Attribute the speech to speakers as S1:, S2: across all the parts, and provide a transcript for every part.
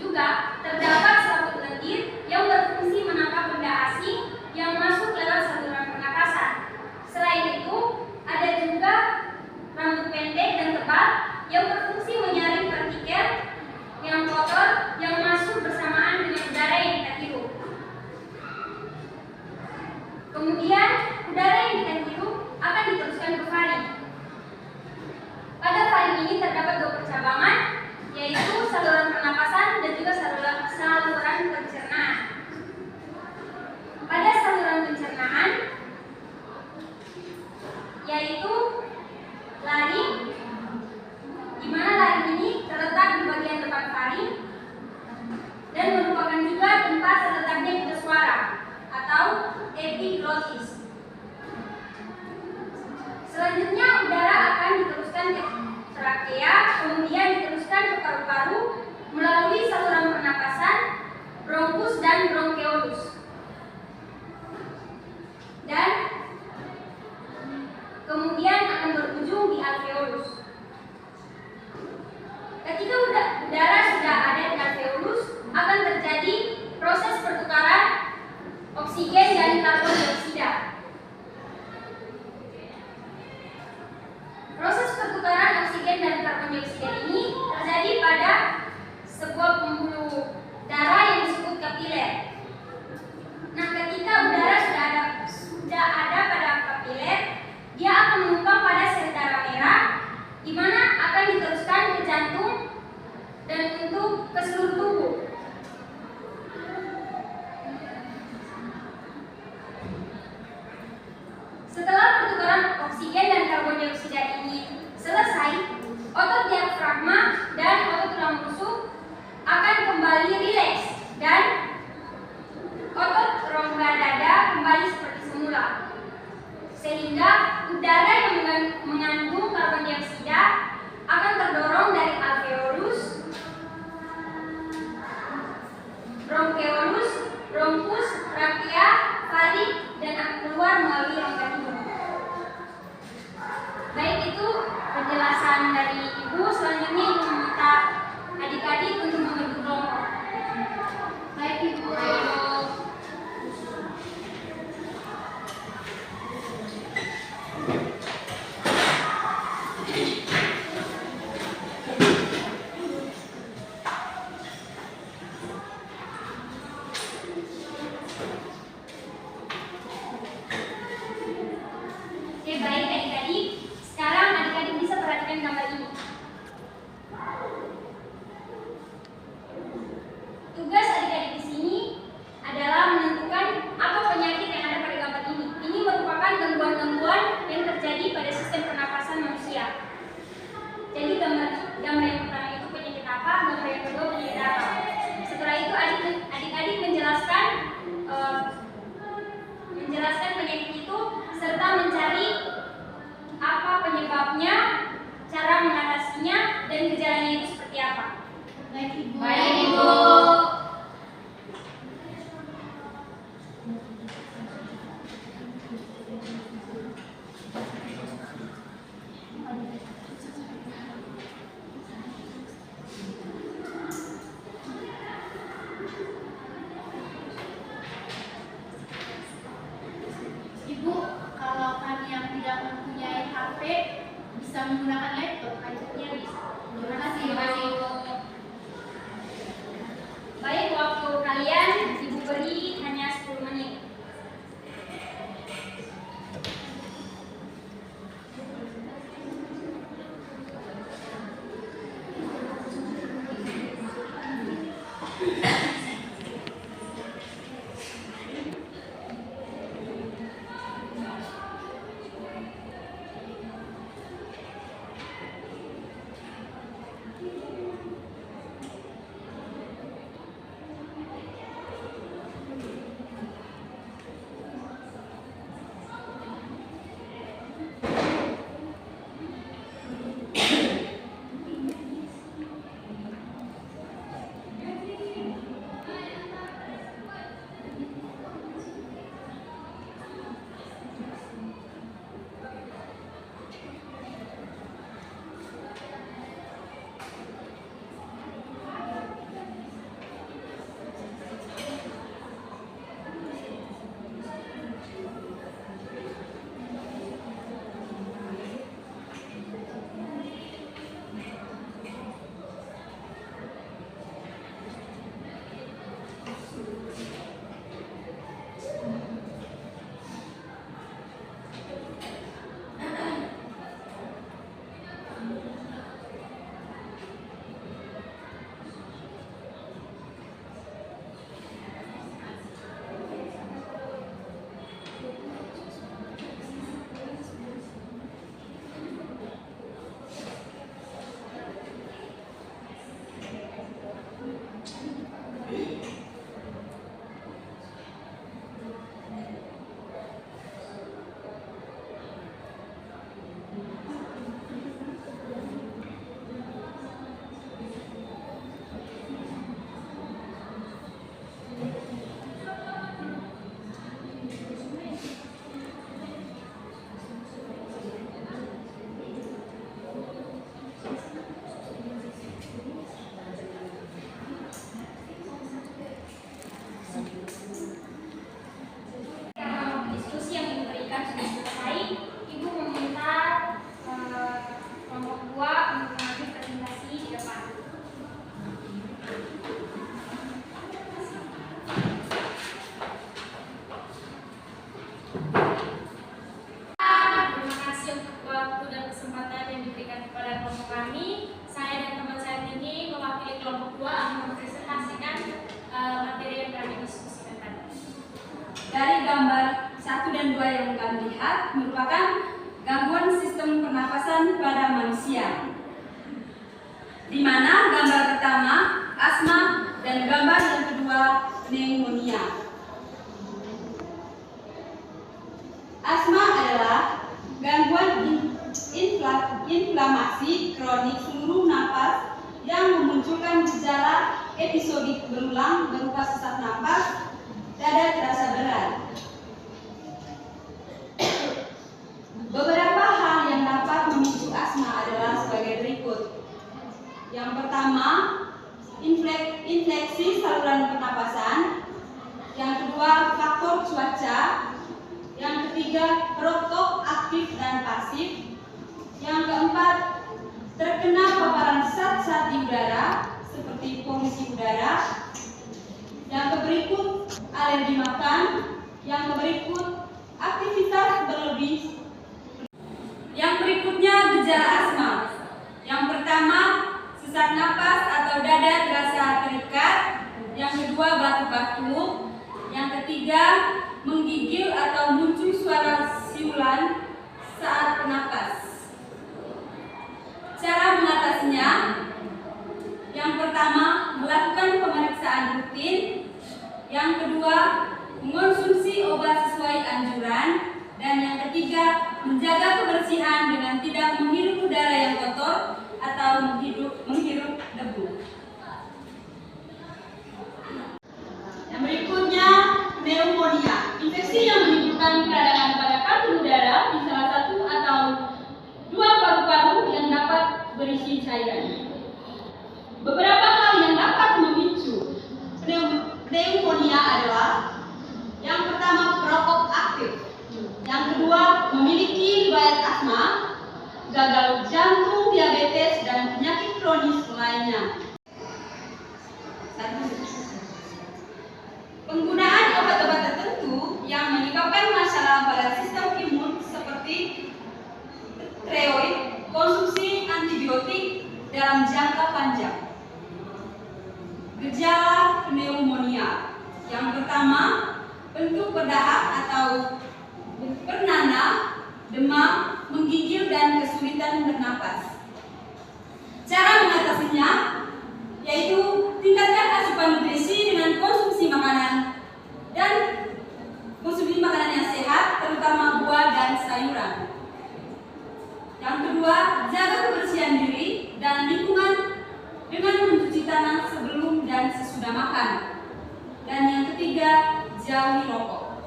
S1: juga terdapat selaput lendir yang berfungsi menangkap benda asing yang masuk lewat saluran pernapasan. Selain itu, ada juga rambut pendek dan tebal yang berfungsi menyaring partikel yang kotor yang masuk bersamaan dengan udara yang kita hirup. Kemudian, udara yang kita hirup akan diteruskan ke faring. Pada faring ini terdapat dua percabangan, yaitu saluran pernapasan dan juga saluran pencernaan. Pada saluran pencernaan, yaitu laring, di mana laring ini terletak di bagian depan faring dan merupakan juga tempat terletaknya pita suara atau epiglottis. Selanjutnya udara akan diteruskan ke trakea, kemudian diteruskan ke paru-paru melalui saluran pernapasan, bronkus dan bronkeolus. Dan kemudian akan berujung di alveolus. Ketika udara sudah ada di alveolus, akan terjadi proses pertukaran oksigen dan karbon dioksida. Proses pertukaran oksigen dan karbon dioksida ini terjadi pada sebuah pembuluh darah yang disebut kapiler. Nah, ketika udara sudah ada pada kapiler, dia akan menumpang pada sel darah merah, di mana akan diteruskan ke jantung dan untuk ke seluruh tubuh. Setelah pertukaran oksigen dan karbon dioksida ini selesai, otot diafragma dan otot tulang rusuk akan kembali rileks dan otot rongga dada kembali seperti semula. Sehingga udara yang mengandung karbon dioksida akan terdorong dari alveolus, bronkeolus, bronkus, trakea, faring, dan akan keluar melalui rongga hidung. Baik, itu penjelasan dari Ibu. Selanjutnya Ibu meminta adik-adik untuk membentuk kelompok. Baik, Ibu. Baik adik-adik, sekarang adik-adik bisa perhatikan gambar ini. Tugas adik-adik di sini adalah menentukan apa penyakit yang ada pada gambar ini. Ini merupakan gangguan-gangguan yang terjadi pada sistem pernapasan manusia. Jadi gambar yang pertama itu penyakit apa, gambar yang kedua penyakit apa. Setelah itu adik-adik menjelaskan penyakit itu serta mencari apa penyebabnya, cara mengatasinya, dan gejalanya itu seperti apa. Baik, Ibu. Baik, Ibu.
S2: Ibu, kalau kami yang tidak mempunyai HP bisa menggunakan laptop, ajaknya bisa. Terima kasih, Ibu.
S1: Baik, waktu kalian Ibu beri hanya 10 menit.
S3: dan 2 yang kami lihat merupakan gangguan sistem pernapasan pada manusia, di mana gambar pertama asma dan gambar yang kedua pneumonia. Asma adalah gangguan inflamasi kronik seluruh napas yang memunculkan gejala episodik berulang berupa sesak napas, dada terasa berat. Beberapa hal yang dapat memicu asma adalah sebagai berikut. Yang pertama, infeksi saluran pernapasan. Yang kedua, faktor cuaca. Yang ketiga, perokok aktif dan pasif. Yang keempat, terkena paparan zat-zat di udara seperti polusi udara. Yang berikut, alergi makan. Yang berikut, aktivitas berlebih. Yang berikutnya, gejala asma. Yang pertama, sesak napas atau dada terasa terikat. Yang kedua, batuk-batuk. Yang ketiga, menggigil atau muncul suara siulan saat bernapas. Cara mengatasinya, yang pertama, melakukan pemeriksaan rutin. Yang kedua, mengonsumsi obat sesuai anjuran. Dan yang ketiga, menjaga kebersihan dengan tidak menghirup udara yang kotor atau menghirup debu. Yang berikutnya, pneumonia. Infeksi yang menimbulkan peradangan pada kantung udara di salah satu atau 2 paru-paru yang dapat berisi cairan. Beberapa hal yang dapat memicu pneumonia adalah yang pertama, perokok aktif. Yang kedua, memiliki riwayat asma, gagal jantung, diabetes, dan penyakit kronis lainnya. Penggunaan obat-obat tertentu yang menyebabkan masalah pada sistem imun seperti steroid, konsumsi antibiotik dalam jangka panjang. Gejala pneumonia. Yang pertama, bentuk berdahak atau bernanah, demam, menggigil, dan kesulitan bernapas. Cara mengatasinya yaitu tingkatkan asupan nutrisi dengan konsumsi makanan yang sehat, terutama buah dan sayuran. Yang kedua, jaga kebersihan diri dan lingkungan dengan mencuci tangan sebelum dan sesudah makan. Dan yang ketiga, jauhi rokok.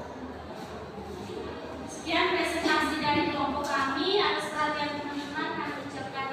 S2: Sekian presentasi dari kelompok kami. Atas perhatian teman-teman, kami ucapkan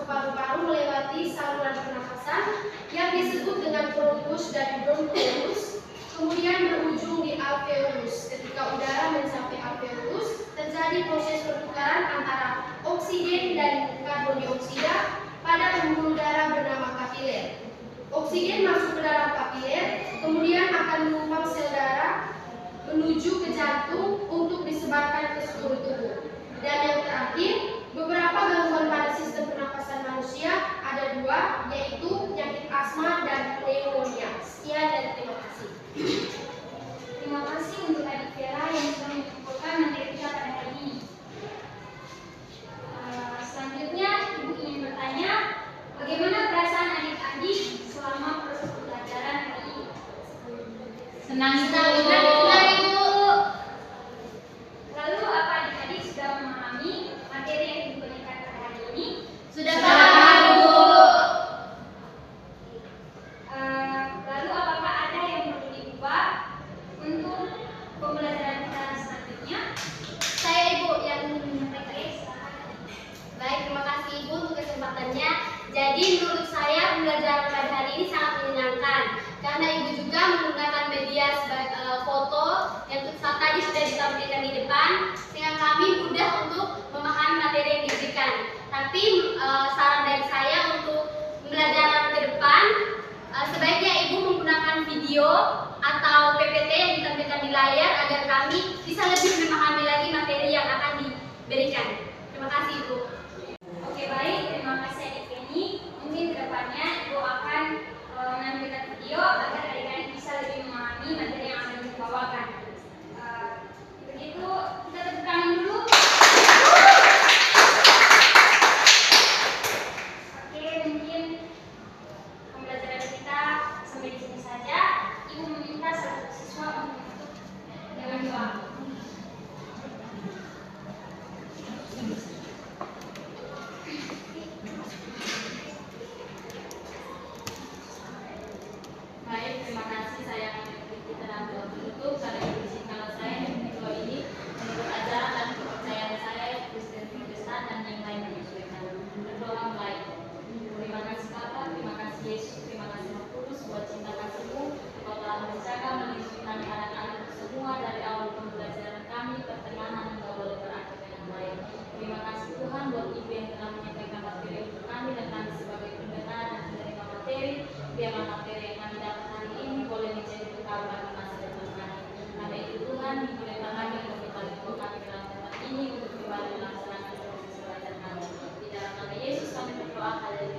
S2: masuk ke paru-paru melewati saluran pernafasan yang disebut dengan bronkus dan bronchus, kemudian berujung di alveolus. Ketika udara mencapai alveolus, terjadi proses pertukaran antara oksigen dan karbon dioksida pada pembuluh darah bernama kapiler. Oksigen masuk ke dalam kapiler, kemudian akan menumpang sel darah menuju ke jantung untuk disebarkan ke seluruh tubuh. Dan yang terakhir, beberapa gangguan pada sistem pernapasan manusia ada dua, yaitu penyakit asma dan pneumonia. Sekian dan terima kasih.
S1: Terima kasih untuk Adik Vera yang sudah mengumpulkan materi kita pada hari ini. Selanjutnya, Ibu ingin bertanya, bagaimana perasaan adik-adik selama proses pembelajaran hari ini?
S3: Senang
S2: Ibu.
S1: Lalu, apa adik-adik sudah memahami materi yang Ibu berikan pada hari ini?
S2: Sudah paham, Bu.
S1: Lalu, apakah ada yang perlu diubah untuk pembelajaran kita selanjutnya?
S2: Saya Ibu yang ingin menyampaikan. Baik, terima kasih Ibu untuk kesempatannya. Jadi menurut saya pembelajaran pada hari ini sangat menyenangkan karena Ibu juga menggunakan media sebagai foto yang tadi sudah ditampilkan di depan sehingga kami mudah untuk memahami materi yang diberikan. Tapi saran dari saya untuk pembelajaran ke depan sebaiknya Ibu menggunakan video atau PPT yang ditampilkan di layar agar kami bisa lebih memahami lagi materi yang akan diberikan. Terima kasih Ibu.
S1: Oke, baik. Terima kasih Adik Penny. Mungkin kedepannya Ibu akan menampilkan video agar adik-adik bisa lebih memahami materi yang akan dibawakan. Begitu, kita tepuk tangan dulu. Oke, mungkin pembelajaran kita sampai di sini saja. Ibu meminta seluruh siswa untuk menutup dengan doa.
S3: Baik, terima kasih. Saya akan mengikuti dalam doa penutup. Karena izinkanlah saya mengikuti doa ini menurut ajaran dan kepercayaan saya, Kristen Protestan dan yang lain menyesuaikan. Berdoa mulai. Terima kasih Bapa, terima kasih Yesus, terima kasih Roh Kudus buat cinta kasih-Mu. Kau telah menjaga melindungi kami anak-anak semua dari awal pembelajaran kami, pertengahan hingga boleh berakhir dengan baik. Terima kasih Tuhan buat Ibu yang telah menyampaikan materi untuk kami dan kami sebagai pendengar dan penerima materi. Biarlah materi yang kami dapat hari ini boleh menjadi bekal bagi masa depan kami. Karena itu Tuhan, dibolehkan lagi untuk kita lihat kami dalam tempat ini untuk kembali melaksanakan proses belajar kami. Di dalam nama Yesus kami berdoa. Haleluya.